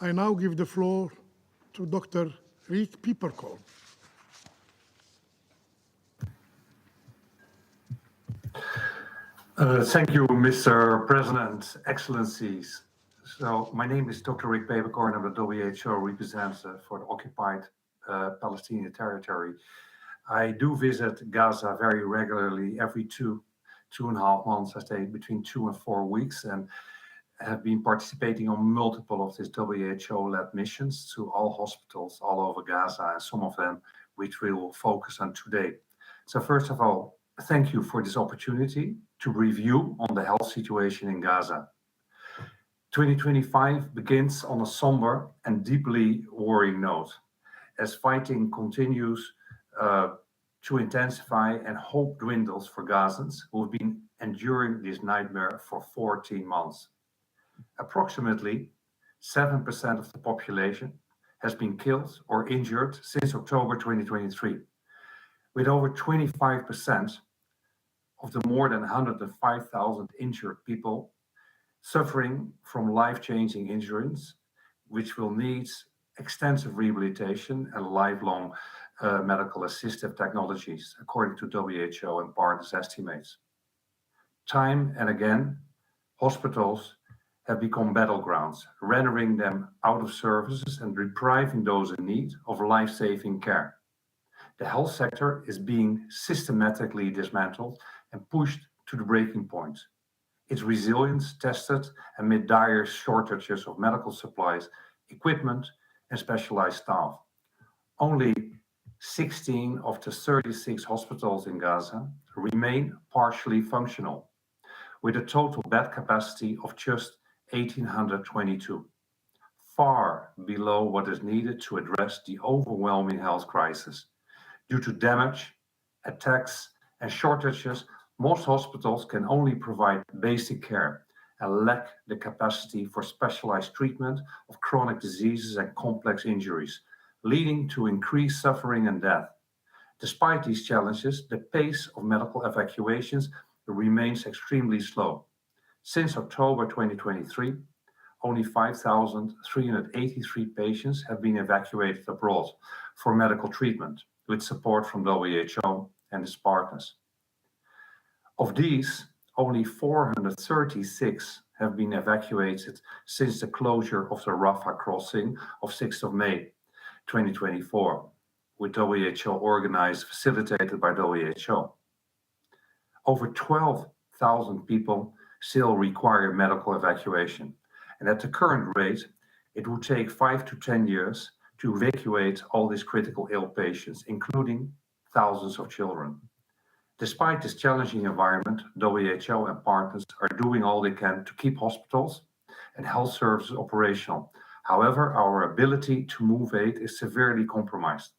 I now give the floor to Dr. Peeperkorn. Thank you, Mr. President, Excellencies. So my name is Dr. Rick Peeperkorn. I'm the WHO representative for the Occupied Palestinian Territory. I do visit Gaza very regularly, every two and a half months. I stay between 2 and 4 weeks, and have been participating on multiple of these WHO-led missions to all hospitals all over Gaza, and some of them which we will focus on today. So first of all, thank you for this opportunity to review on the health situation in Gaza. 2025 begins on a somber and deeply worrying note, as fighting continues to intensify and hope dwindles for Gazans who have been enduring this nightmare for 14 months. Approximately 7% of the population has been killed or injured since October 2023, with over 25% of the more than 105,000 injured people suffering from life-changing injuries, which will need extensive rehabilitation and lifelong medical assistive technologies, according to WHO and partners' estimates. Time and again, hospitals have become battlegrounds, rendering them out of services and depriving those in need of life-saving care. The health sector is being systematically dismantled and pushed to the breaking point. Its resilience tested amid dire shortages of medical supplies, equipment, and specialized staff. Only 16 of the 36 hospitals in Gaza remain partially functional, with a total bed capacity of just 1,822, far below what is needed to address the overwhelming health crisis. Due to damage, attacks, and shortages, most hospitals can only provide basic care and lack the capacity for specialized treatment of chronic diseases and complex injuries, leading to increased suffering and death. Despite these challenges, the pace of medical evacuations remains extremely slow. Since October 2023, only 5,383 patients have been evacuated abroad for medical treatment, with support from WHO and its partners. Of these, only 436 have been evacuated since the closure of the Rafah crossing of 6th of May 2024, with WHO organized, facilitated by WHO. Over 12,000 people still require medical evacuation, and at the current rate, it would take 5 to 10 years to evacuate all these critical ill patients, including thousands of children. Despite this challenging environment, WHO and partners are doing all they can to keep hospitals and health services operational. However, our ability to move aid is severely compromised.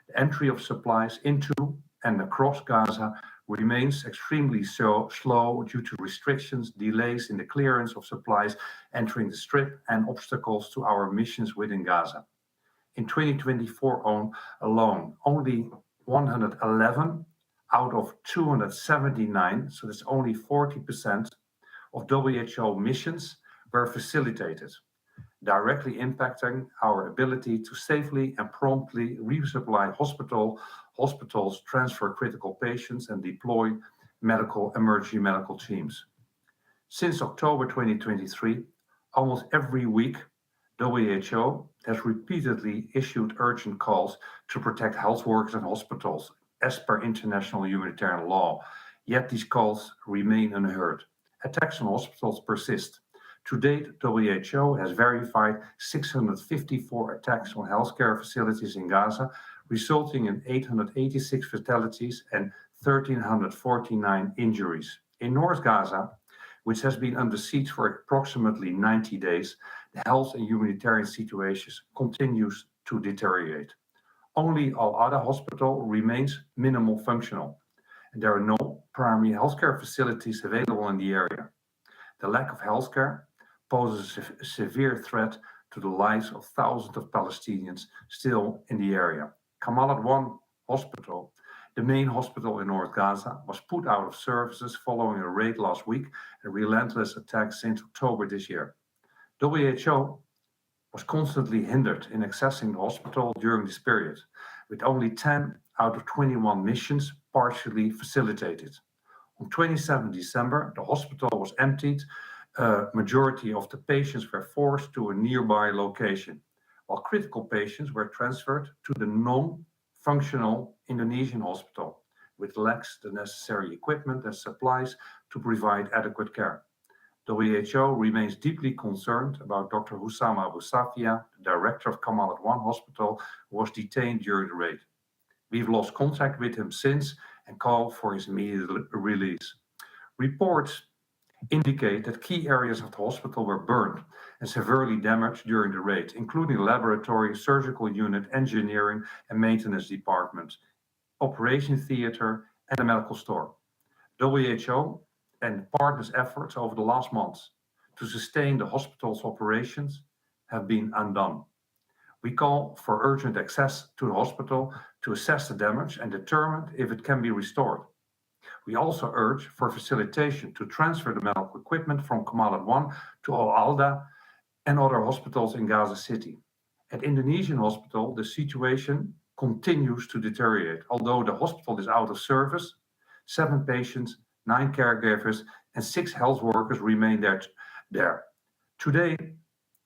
The entry of supplies into and across Gaza remains extremely slow due to restrictions, delays in the clearance of supplies entering the Strip, and obstacles to our missions within Gaza. In 2024 alone, only 111 out of 279, so that's only 40% of WHO missions were facilitated, directly impacting our ability to safely and promptly resupply hospitals, transfer critical patients, and deploy emergency medical teams. Since October 2023, almost every week, WHO has repeatedly issued urgent calls to protect health workers and hospitals as per international humanitarian law, yet these calls remain unheard. Attacks on hospitals persist. To date, WHO has verified 654 attacks on healthcare facilities in Gaza, resulting in 886 fatalities and 1,349 injuries. In North Gaza, which has been under siege for approximately 90 days, the health and humanitarian situation continues to deteriorate. Only Awda Hospital remains minimal functional, and there are no primary healthcare facilities available in the area. The lack of healthcare poses a severe threat to the lives of thousands of Palestinians still in the area. Kamal Adwan Hospital, the main hospital in North Gaza, was put out of services following a raid last week and relentless attacks since October this year. WHO was was constantly hindered in accessing the hospital during this period, with only 10 out of 21 missions partially facilitated. On 27 December, the hospital was emptied. A majority of the patients were forced to a nearby location, while critical patients were transferred to the non-functional Indonesian hospital, which lacks the necessary equipment and supplies to provide adequate care. WHO remains deeply concerned about Dr. Hussam Abu Safiya, the director of Kamal Adwan Hospital, who was detained during the raid. We've lost contact with him since and call for his immediate release. Reports indicate that key areas of the hospital were burned and severely damaged during the raid, including the laboratory, surgical unit, engineering and maintenance department, operation theater, and a medical store. WHO and partners' efforts over the last months to sustain the hospital's operations have been undone. We call for urgent access to the hospital to assess the damage and determine if it can be restored. We also urge for facilitation to transfer the medical equipment from Kamal Adwan to Awda and other hospitals in Gaza City. At Indonesian hospital, the situation continues to deteriorate. Although the hospital is out of service, 7 patients, 9 caregivers, and 6 health workers remain there. Today,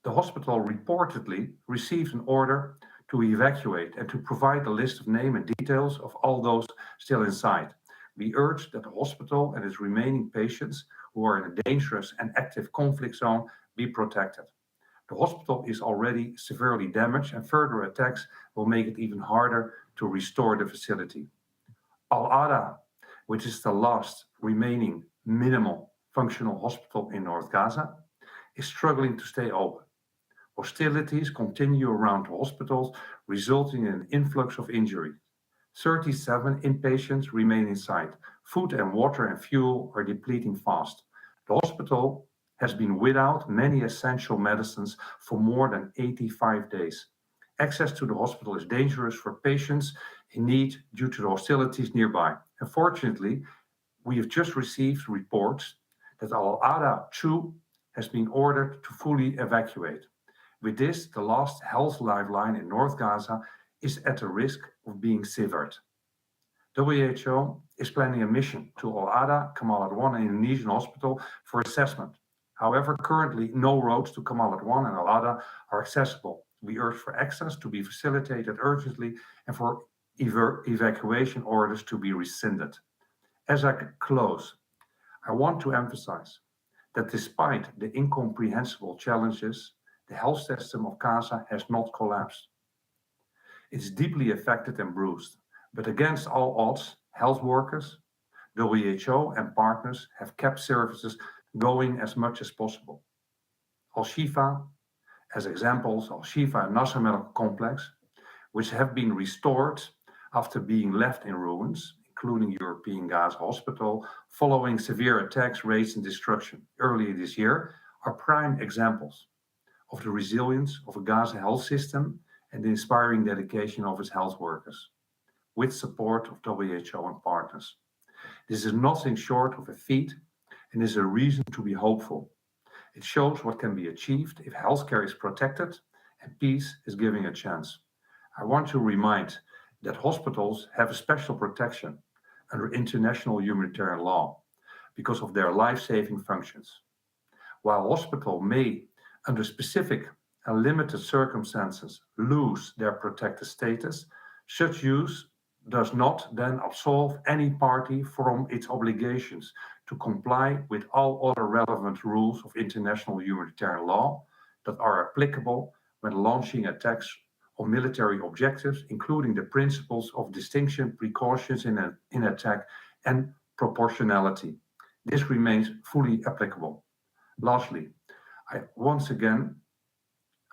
the hospital reportedly received an order to evacuate and to provide a list of names and details of all those still inside. We urge that the hospital and its remaining patients who are in a dangerous and active conflict zone be protected. The hospital is already severely damaged, and further attacks will make it even harder to restore the facility. Al-Ada, which is the last remaining minimal functional hospital in North Gaza, is struggling to stay open. Hostilities continue around the hospitals, resulting in an influx of injuries. 37 inpatients remain inside. Food and water and fuel are depleting fast. The hospital has been without many essential medicines for more than 85 days. Access to the hospital is dangerous for patients in need due to the hostilities nearby. Unfortunately, we have just received reports that Al-Ada 2 has been ordered to fully evacuate. With this, the last health lifeline in North Gaza is at a risk of being severed. WHO is planning a mission to Al-Ada, Kamal Adwan, and Indonesian hospital for assessment. However, currently no roads to Kamal Adwan and Al-Ada are accessible. We urge for access to be facilitated urgently and for evacuation orders to be rescinded. As I close, I want to emphasize that despite the incomprehensible challenges, the health system of Gaza has not collapsed. It's deeply affected and bruised, but against all odds, health workers, WHO and partners have kept services going as much as possible. Al-Shifa, as examples, Al-Shifa and Nasser Medical Complex, which have been restored after being left in ruins, including European Gaza Hospital, following severe attacks, raids, and destruction earlier this year, are prime examples of the resilience of a Gaza health system and the inspiring dedication of its health workers, with support of WHO and partners. This is nothing short of a feat and is a reason to be hopeful. It shows what can be achieved if healthcare is protected and peace is given a chance. I want to remind that hospitals have a special protection under international humanitarian law because of their life-saving functions. While hospital may, under specific and limited circumstances, lose their protected status, such use does not then absolve any party from its obligations to comply with all other relevant rules of international humanitarian law that are applicable when launching attacks on military objectives, including the principles of distinction, precautions in attack, and proportionality. This remains fully applicable. Lastly, I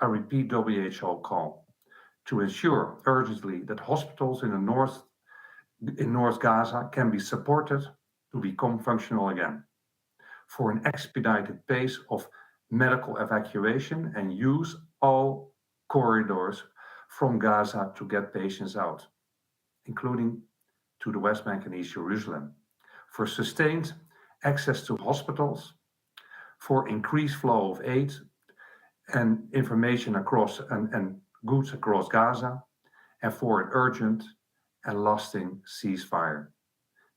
repeat WHO call to ensure urgently that hospitals in North Gaza can be supported to become functional again, for an expedited pace of medical evacuation and use all corridors from Gaza to get patients out, including to the West Bank and East Jerusalem, for sustained access to hospitals, for increased flow of aid and information across and goods across Gaza, and for an urgent and lasting ceasefire.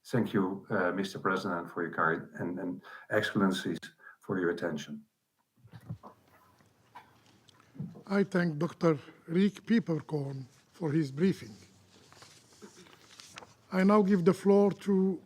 Thank you, Mr. President, for your kind and Excellencies for your attention. I thank Dr. Riek Peeperkorn for his briefing. I now give the floor to